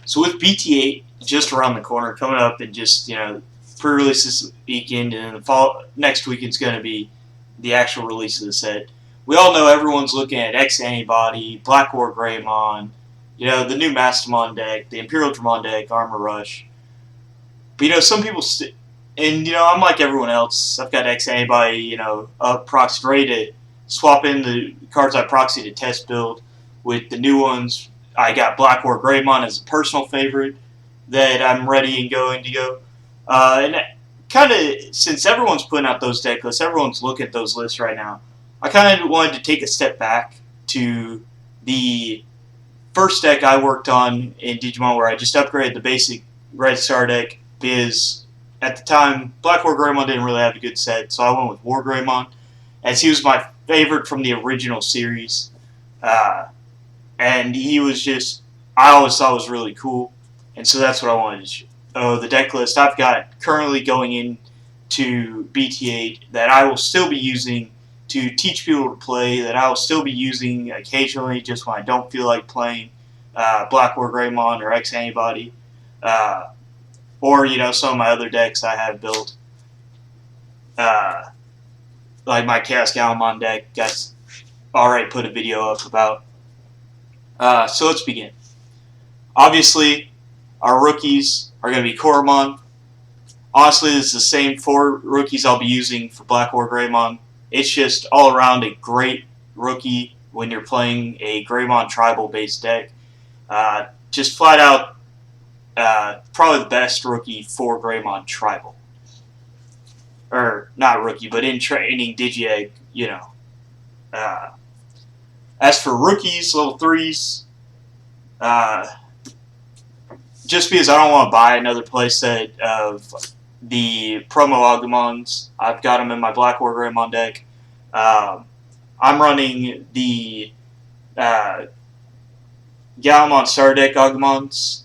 So with BT8 just around the corner, coming up and just, pre-release this weekend, and the next weekend's going to be the actual release of the set. We all know everyone's looking at X Antibody, Black WarGreymon, the new Mastamon deck, the Imperial Dramon deck, Armor Rush. But some people, and I'm like everyone else. I've got X Antibody, up proxy, ready to swap in the cards I proxy to test build with the new ones. I got Black WarGreymon as a personal favorite that I'm ready and going to go. And kind of, since everyone's putting out those deck lists, everyone's looking at those lists right now, I kind of wanted to take a step back to the first deck I worked on in Digimon, where I just upgraded the basic Red Star deck, because at the time, Black WarGreymon didn't really have a good set, so I went with WarGreymon, as he was my favorite from the original series. And he was just, I always thought was really cool, and so that's what I wanted to show. The deck list I've got currently going into BT8 that I will still be using to teach people to play, that I will still be using occasionally just when I don't feel like playing Black WarGreymon or X Antibody, or some of my other decks I have built, like my Chaos Galmon deck. Guys already put a video up about. So let's begin. Obviously, our rookies are going to be Koromon. Honestly, this is the same 4 rookies I'll be using for Black WarGreymon. It's just all around a great rookie when you're playing a Greymon tribal-based deck. Just flat out, probably the best rookie for Greymon tribal. Or, not rookie, but in training Digi-Egg, As for rookies, level 3s, just because I don't want to buy another playset of the promo Agumons, I've got them in my Black WarGreymon deck. I'm running the Galmon Star deck Agumons.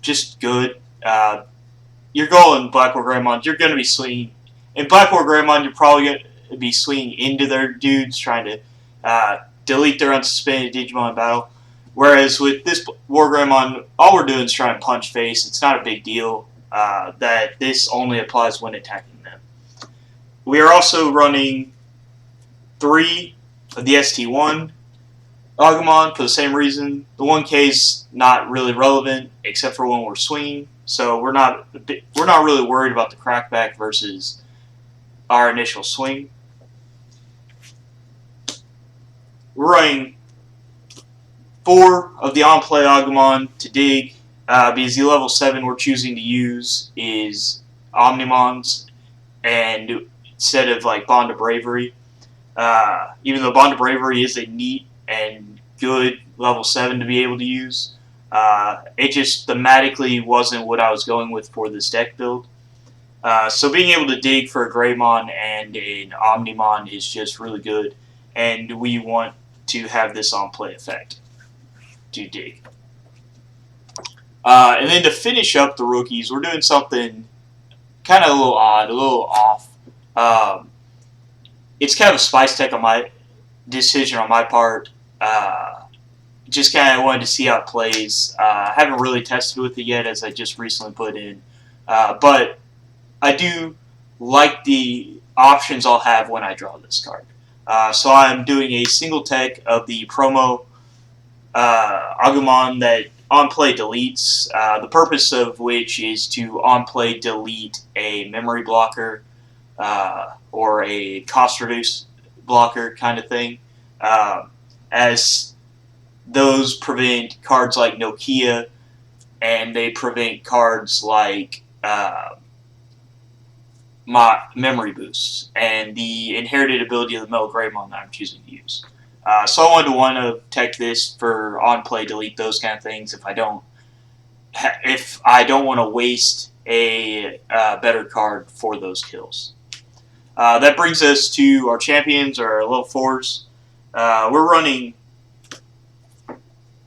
Just good. Your goal in Black WarGreymon, you're going to be swinging. In Black WarGreymon, you're probably going to be swinging into their dudes, trying to delete their unsuspended Digimon in battle. Whereas with this WarGreymon, all we're doing is trying to punch face. It's not a big deal. That this only applies when attacking them. We are also running 3 of the ST1 Agumon for the same reason. The 1K is not really relevant except for when we're swinging, so we're not really worried about the crackback versus our initial swing. We're running 4 of the on-play Agumon to dig, because the level 7 we're choosing to use is Omnimons, and instead of like Bond of Bravery. Even though Bond of Bravery is a neat and good level 7 to be able to use, it just thematically wasn't what I was going with for this deck build. So being able to dig for a Greymon and an Omnimon is just really good, and we want to have this on play effect to dig. And then to finish up the rookies, we're doing something kind of a little odd, a little off. It's kind of a spice tech on my decision on my part. Just kind of wanted to see how it plays. I haven't really tested with it yet, as I just recently put in. But I do like the options I'll have when I draw this card. So I'm doing a single tech of the promo Agumon that on-play deletes, the purpose of which is to on-play delete a memory blocker or a cost reduce blocker kind of thing, as those prevent cards like Nokia, and they prevent cards like my memory boosts and the inherited ability of the MetalGreymon that I'm choosing to use. So I want to tech this for on-play delete, those kind of things, if I don't want to waste a better card for those kills. That brings us to our champions, or our level 4s. We're running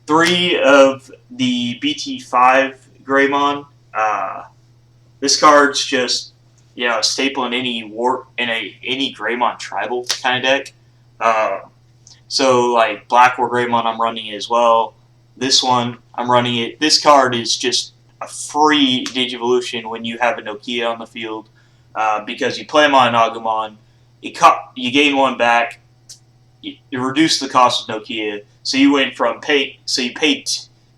3 of the BT5 Greymon. This card's just a staple in any any Greymon tribal kind of deck. So like Black WarGreymon I'm running as well. This one, I'm running it. This card is just a free Digivolution when you have a Nokia on the field, because you play him on an Agumon, you gain one back, you reduce the cost of Nokia, so you went from you paid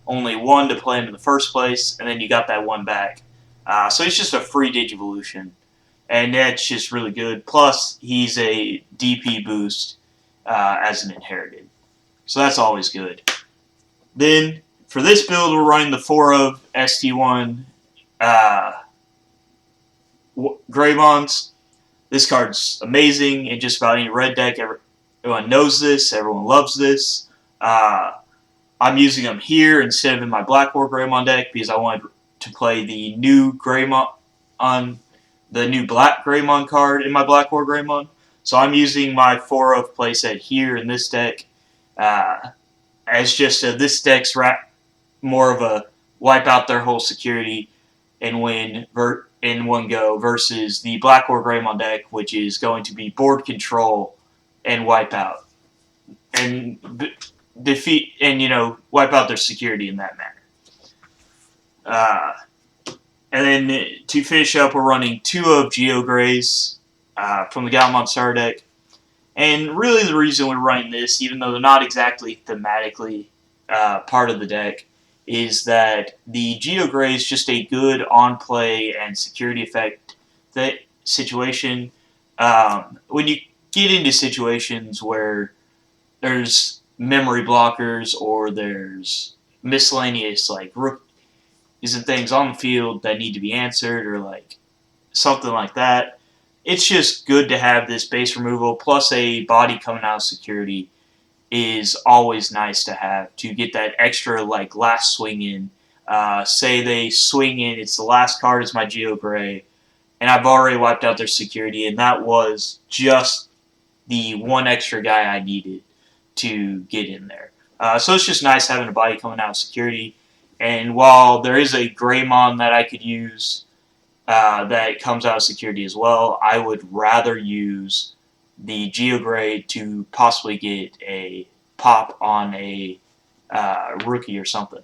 only one to play him in the first place, and then you got that one back. So it's just a free Digivolution, and that's just really good. Plus, he's a DP boost as an inherited, so that's always good. Then, for this build, we're running the 4 of ST1 Greymons. This card's amazing in just about any red deck. Everyone knows this. Everyone loves this. I'm using them here instead of in my Black WarGreymon deck because I wanted to play the new Greymon on the new Black Greymon card in my Black WarGreymon. So I'm using my 4 of playset here in this deck as just this deck's more of a wipe out their whole security and win in one go versus the Black WarGreymon deck, which is going to be board control and wipe out and defeat and wipe out their security in that manner. And then to finish up, we're running 2 of GeoGreys from the Galmon Star deck. And really the reason we're running this, even though they're not exactly thematically part of the deck, is that the GeoGrey is just a good on-play and security effect situation. When you get into situations where there's memory blockers or there's miscellaneous like rookies and things on the field that need to be answered or like something like that, it's just good to have this base removal plus a body coming out of security is always nice to have to get that extra like last swing in. Say they swing in, it's the last card is my GeoGrey, and I've already wiped out their security, and that was just the one extra guy I needed to get in there. So it's just nice having a body coming out of security. And while there is a Greymon that I could use that comes out of security as well, I would rather use the GeoGrey to possibly get a pop on a rookie or something.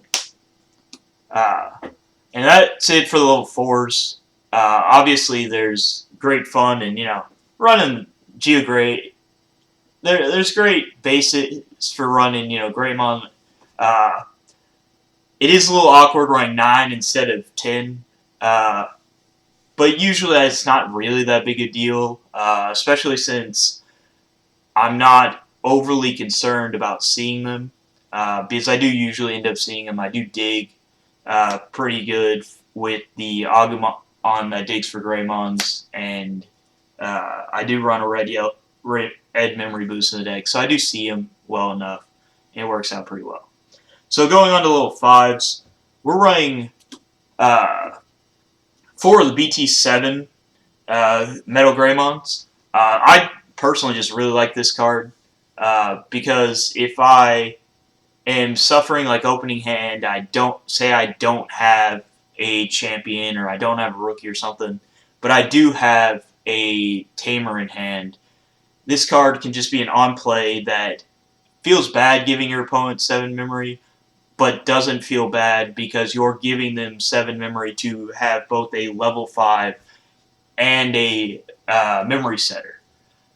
And that's it for the level 4s. Obviously, there's great fun and, running GeoGrey. There's great basics for running, Greymon. It is a little awkward running 9 instead of 10. But usually it's not really that big a deal, especially since I'm not overly concerned about seeing them, because I do usually end up seeing them. I do dig pretty good with the Agumon that digs for Greymons, and I do run a red memory boost in the deck, so I do see them well enough, and it works out pretty well. So going on to level 5s, we're running 4 of the BT7 MetalGreymons. I personally just really like this card because if I am suffering like opening hand, I don't have a champion or I don't have a rookie or something, but I do have a tamer in hand. This card can just be an on-play that feels bad giving your opponent 7 memory, but doesn't feel bad because you're giving them 7 memory to have both a level 5 and a memory setter.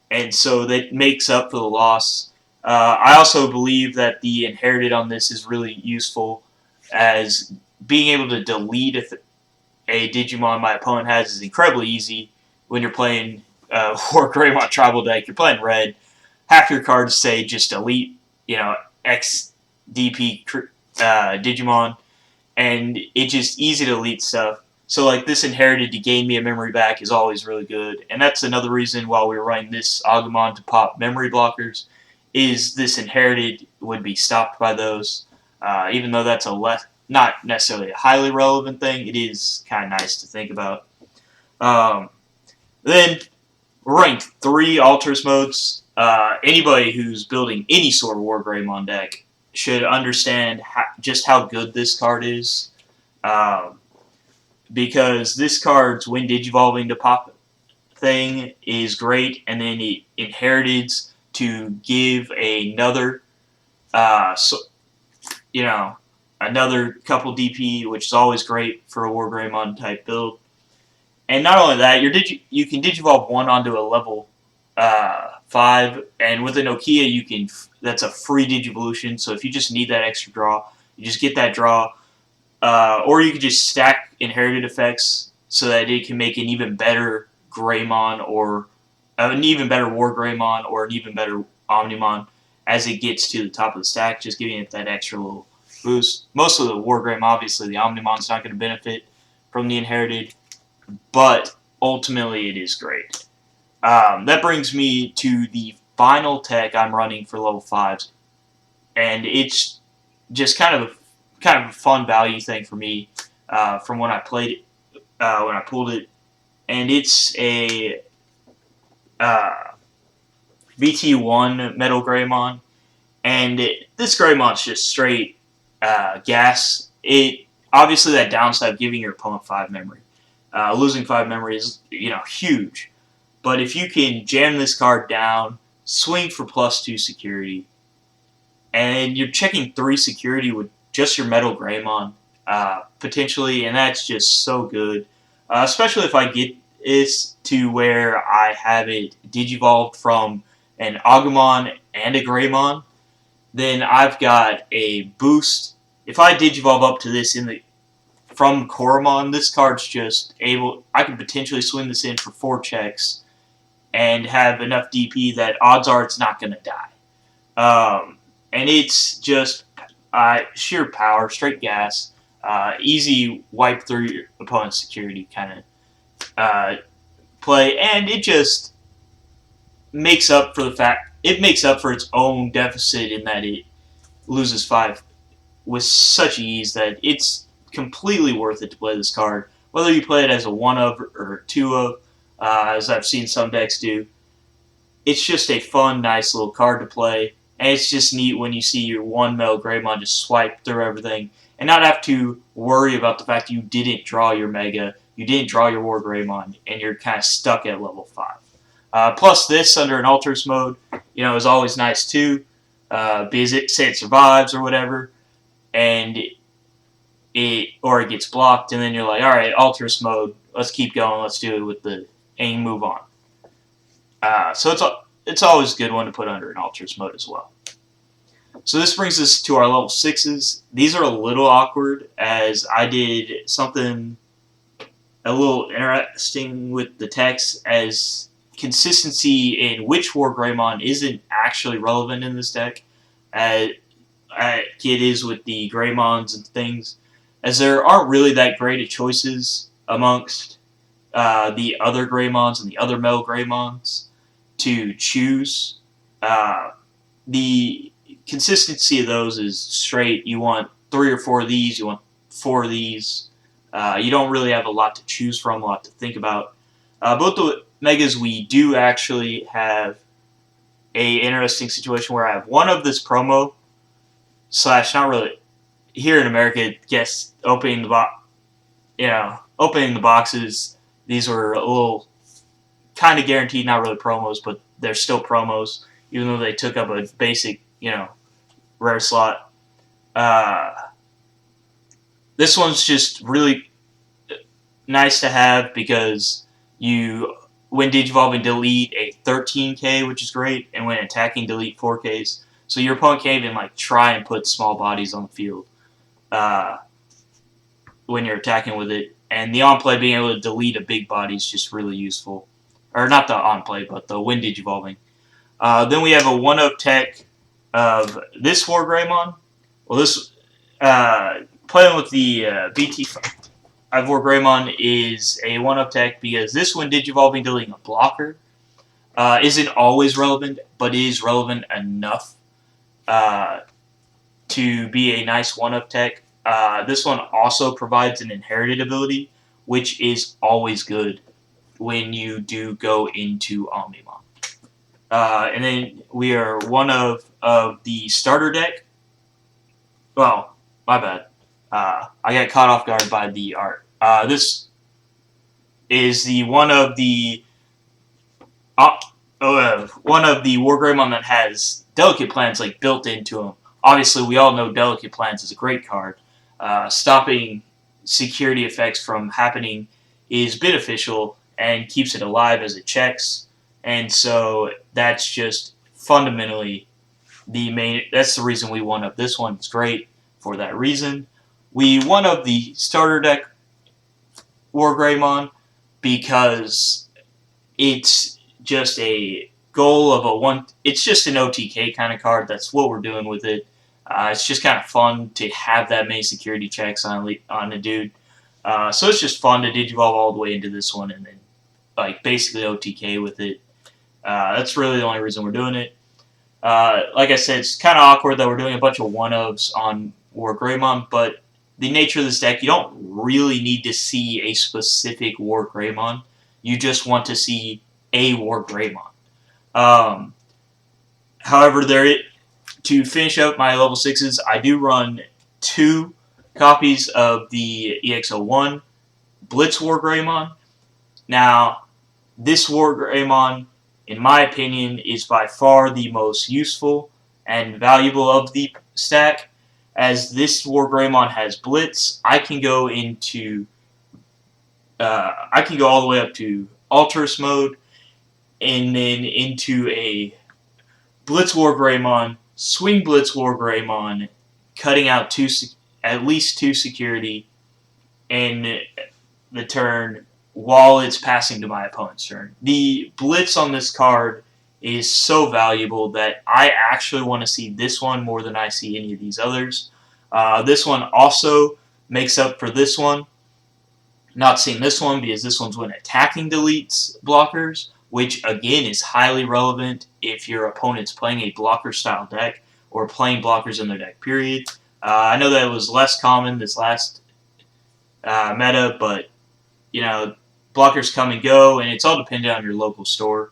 And so that makes up for the loss. I also believe that the inherited on this is really useful as being able to delete a Digimon my opponent has is incredibly easy when you're playing WarGreymon tribal deck. You're playing red. Half your cards say just delete, X DP Digimon, and it's just easy to delete stuff. So like this inherited to gain me a memory back is always really good, and that's another reason why we were running this Agumon to pop memory blockers, is this inherited would be stopped by those. Even though that's not necessarily a highly relevant thing, it is kind of nice to think about. Then we're running 3 Alterous modes. Anybody who's building any sort of WarGreymon deck should understand just how good this card is. Because this card's when Digivolving to pop thing is great, and then it inherits to give another, another couple DP, which is always great for a WarGreymon type build. And not only that, you can Digivolve one onto a level 5, and with a Nokia, that's a free Digivolution. So if you just need that extra draw, you just get that draw, or you can just stack inherited effects so that it can make an even better Greymon or an even better WarGreymon or an even better Omnimon as it gets to the top of the stack, just giving it that extra little boost. Most of the WarGreymon, obviously, the Omnimon's not going to benefit from the inherited, but ultimately it is great. That brings me to the final tech I'm running for level 5s, and it's just kind of a fun value thing for me from when I played it, when I pulled it, and it's a BT1 MetalGreymon, and this Greymon's just straight gas. It obviously that downside of giving your opponent 5 memory. Losing 5 memory is huge, but if you can jam this card down, swing for +2 security, and you're checking 3 security with just your MetalGreymon potentially, and that's just so good. Especially if I get this to where I have it digivolved from an Agumon and a Greymon, then I've got a boost. If I digivolve up to this from Koromon, this card's just able. I could potentially swing this in for 4 checks and have enough DP that odds are it's not going to die. And it's just sheer power, straight gas, easy wipe through your opponent's security kind of play, and it just makes up for its own deficit in that it loses 5 with such ease that it's completely worth it to play this card. Whether you play it as a 1 of or a 2 of, as I've seen some decks do, it's just a fun, nice little card to play. And it's just neat when you see your 1 MetalGreymon just swipe through everything and not have to worry about the fact you didn't draw your Mega, you didn't draw your WarGreymon, and you're kind of stuck at level 5. Plus this under an Alterous mode, is always nice too, because it survives or whatever, and it gets blocked, and then you're like, all right, Alterous mode, let's keep going, let's do it with the aim, move on. So it's always a good one to put under an Alterous mode as well. So this brings us to our level 6s. These are a little awkward, as I did something a little interesting with the text, as consistency in which WarGreymon isn't actually relevant in this deck, as it is with the Greymons and things, as there aren't really that great of choices amongst the other Greymons and the other MetalGreymons to choose. The consistency of those is straight. You want 3 or 4 of these, you want 4 of these. You don't really have a lot to choose from, a lot to think about. Both the Megas, we do actually have a interesting situation where I have one of this promo / not really here in America. Guess opening the boxes. These were a little kind of guaranteed, not really promos, but they're still promos, even though they took up a basic, rare slot. This one's just really nice to have because when digivolving, delete a 13k, which is great, and when attacking, delete 4ks. So your opponent can't even try and put small bodies on the field when you're attacking with it. And the on-play, being able to delete a big body is just really useful. Or not the on-play, but the when digivolving. Then we have a 1-of tech of this WarGreymon. Well, this playing with the BT5 WarGreymon is a 1-of tech because this one, digivolving, deleting a blocker, isn't always relevant, but is relevant enough to be a nice 1-of tech. This one also provides an inherited ability, which is always good when you do go into Omnimon. And then we are 1-of the starter deck. Well, my bad. I got caught off guard by the art. This is the one of the WarGreymon that has Delicate Plans built into them. Obviously, we all know Delicate Plans is a great card, stopping security effects from happening is beneficial and keeps it alive as it checks. And so that's just fundamentally that's the reason we one up this one. It's great for that reason. We one up the starter deck WarGreymon because it's just a goal of a one. It's just an OTK kind of card. That's what we're doing with it. It's just kind of fun to have that many security checks on a dude. So it's just fun to digivolve all the way into this one and then like basically OTK with it. That's really the only reason we're doing it. Like I said, it's kind of awkward that we're doing a bunch of one-ofs on WarGreymon, but the nature of this deck, you don't really need to see a specific WarGreymon. You just want to see a WarGreymon. However, to finish up my level 6s, I do run 2 copies of the EX01 Blitz WarGreymon. Now, this WarGreymon, in my opinion, is by far the most useful and valuable of the stack. As this WarGreymon has Blitz, I can go all the way up to Alterous mode, and then into a Blitz WarGreymon, Swing Blitz WarGreymon, cutting out at least 2 security in the turn while it's passing to my opponent's turn. The Blitz on this card is so valuable that I actually want to see this one more than I see any of these others. This one also makes up for this one. Not seeing this one because this one's when attacking deletes blockers, which again is highly relevant if your opponent's playing a blocker style deck or playing blockers in their deck, period. I know that it was less common this last meta, but you know, blockers come and go, and it's all dependent on your local store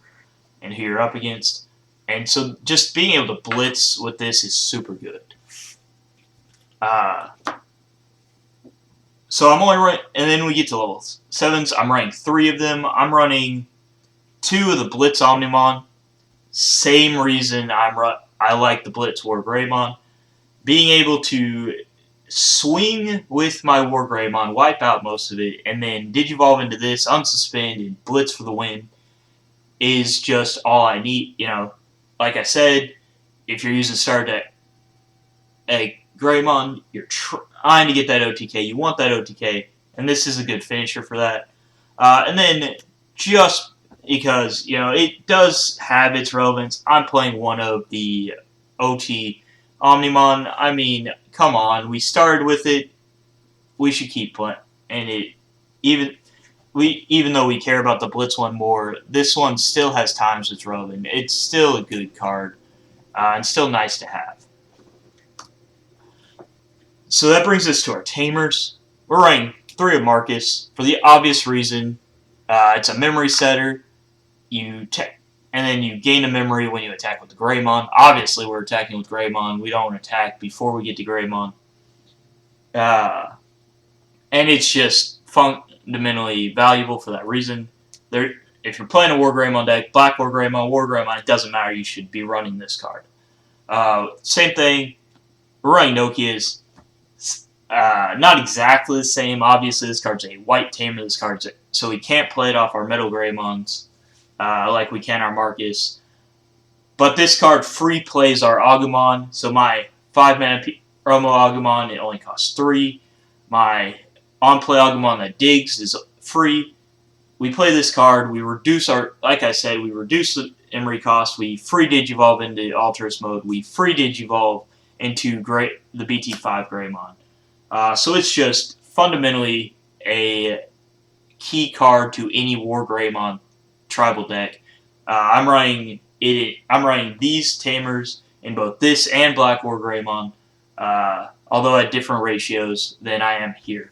and who you're up against. And so just being able to blitz with this is super good. So I'm only running, and then we get to level 7s. I'm running 3 of them. I'm running 2 of the Blitz Omnimon. Same reason I like the Blitz WarGreymon. Being able to swing with my WarGreymon, wipe out most of it, and then digivolve into this, unsuspend, and blitz for the win is just all I need. You know, like I said, if you're using starter deck a Greymon, you're trying to get that OTK. You want that OTK, and this is a good finisher for that. And then just because, you know, it does have its relevance, I'm playing one of the OT Omnimon. I mean, come on, we started with it. We should keep playing, and even though we care about the Blitz one more, this one still has times it's relevant. It's still a good card, and still nice to have. So that brings us to our Tamers. We're running 3 of Marcus for the obvious reason. It's a memory setter. And then you gain a memory when you attack with the Greymon. Obviously, we're attacking with Greymon. We don't attack before we get to Greymon. And it's just fundamentally valuable for that reason. If you're playing a WarGreymon deck, Black WarGreymon, it doesn't matter. You should be running this card. Same thing. We're running Nokia's. Not exactly the same. Obviously, this card's a white tamer. So we can't play it off our MetalGreymons like we can our Marcus. But this card free plays our Agumon. So my 5-mana promo Agumon, it only costs 3. My on-play Agumon that digs is free. We play this card. We reduce like I said, we reduce the memory cost. We free Digivolve into Alterous mode. We free Digivolve into the BT5 Greymon. So it's just fundamentally a key card to any WarGreymon tribal deck. I'm running these tamers in both this and Black WarGreymon, although at different ratios than I am here.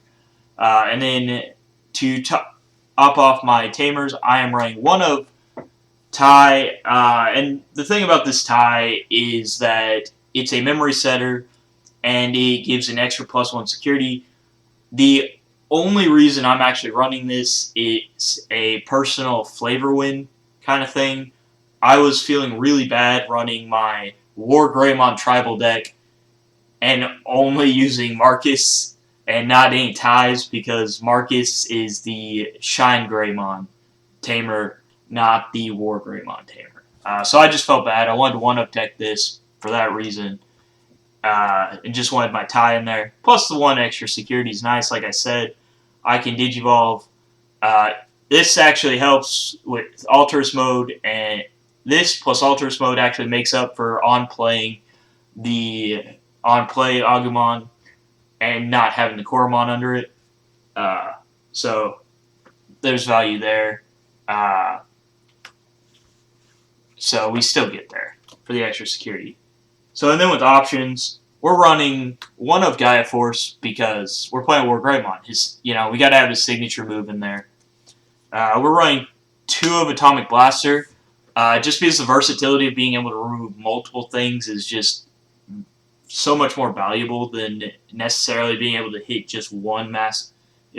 And then to top off my tamers, I am running one of Tai, and the thing about this Tai is that it's a memory setter, and it gives an extra +1 security. The only reason I'm actually running this is a personal flavor win kind of thing. I was feeling really bad running my WarGreymon tribal deck and only using Marcus and not any ties, because Marcus is the Shine Greymon tamer, not the WarGreymon tamer. So I just felt bad. I wanted to one-up deck this for that reason. And just wanted my tie in there. Plus the one extra security is nice. Like I said, I can Digivolve. This actually helps with Alterous mode, and this plus Alterous mode actually makes up for on-play Agumon and not having the Koromon under it. So there's value there. So we still get there for the extra security. So and then with options, we're running one of Gaia Force because we're playing WarGreymon. We got to have his signature move in there. We're running 2 of Atomic Blaster, just because the versatility of being able to remove multiple things is just so much more valuable than necessarily being able to hit just one massive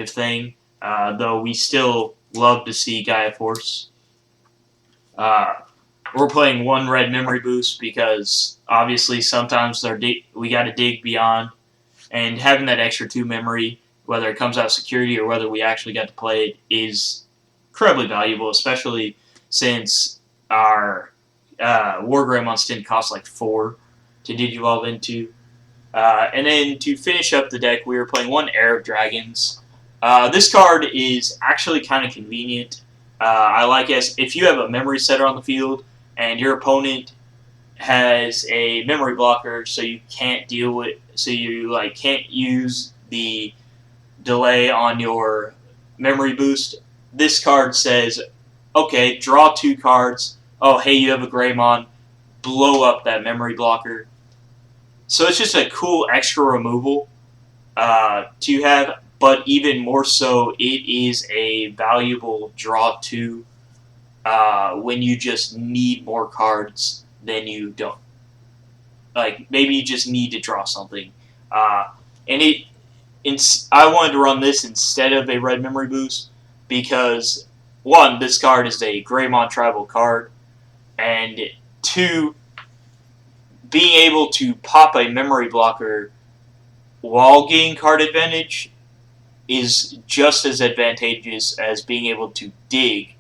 thing. Though we still love to see Gaia Force. We're playing 1 red memory boost because obviously sometimes we got to dig beyond, and having that extra 2 memory, whether it comes out security or whether we actually got to play it, is incredibly valuable, especially since our WarGreymons didn't cost like 4 to Digivolve into. And then to finish up the deck, we were playing 1 Heir of Dragons. This card is actually kind of convenient. I like it if you have a memory setter on the field and your opponent has a memory blocker, so you can't deal with, so you can't use the delay on your memory boost. This card says, okay, draw 2 cards. Oh, hey, you have a Greymon. Blow up that memory blocker. So it's just a cool extra removal to have, but even more so, it is a valuable draw 2 when you just need more cards than you don't. Like, maybe you just need to draw something. I wanted to run this instead of a red memory boost because, 1, this card is a Greymon tribal card, and 2, being able to pop a memory blocker while getting card advantage is just as advantageous as being able to dig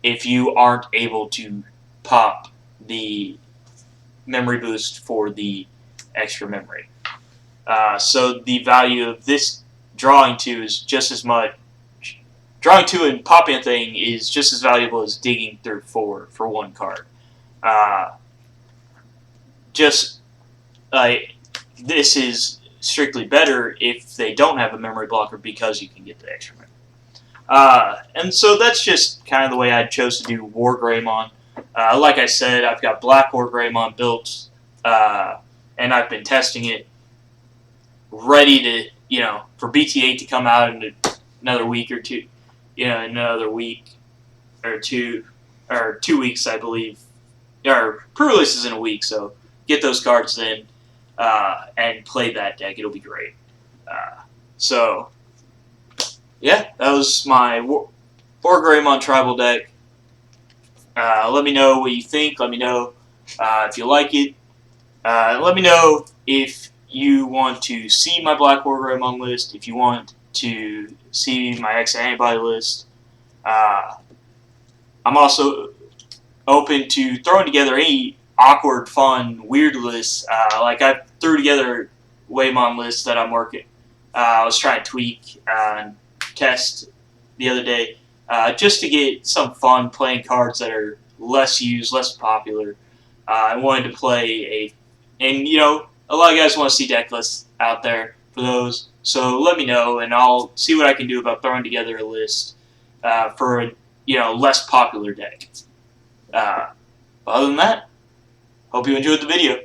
if you aren't able to pop the memory boost for the extra memory. So the value of this drawing 2 is just as much. Drawing 2 and popping a thing is just as valuable as digging through 4 for 1 card. This is strictly better if they don't have a memory blocker because you can get the extra memory. And so that's just kind of the way I chose to do WarGreymon. Like I said, I've got Black WarGreymon built, and I've been testing it, ready to, for BT8 to come out in another week or 2, another week or 2, or 2 weeks, I believe. Or pre-release is in a week, so get those cards then and play that deck. It'll be great. So, yeah, that was my WarGreymon tribal deck. Let me know what you think. Let me know if you like it. Let me know if you want to see my Black WarGreymon list, if you want to see my X Antibody list. I'm also open to throwing together any awkward, fun, weird lists. Like I threw together Waymon lists that I'm working. I was trying to tweak and test the other day just to get some fun playing cards that are less used, less popular. I wanted to play and a lot of guys want to see deck lists out there for those. So let me know, and I'll see what I can do about throwing together a list for a less popular deck. Other than that, hope you enjoyed the video.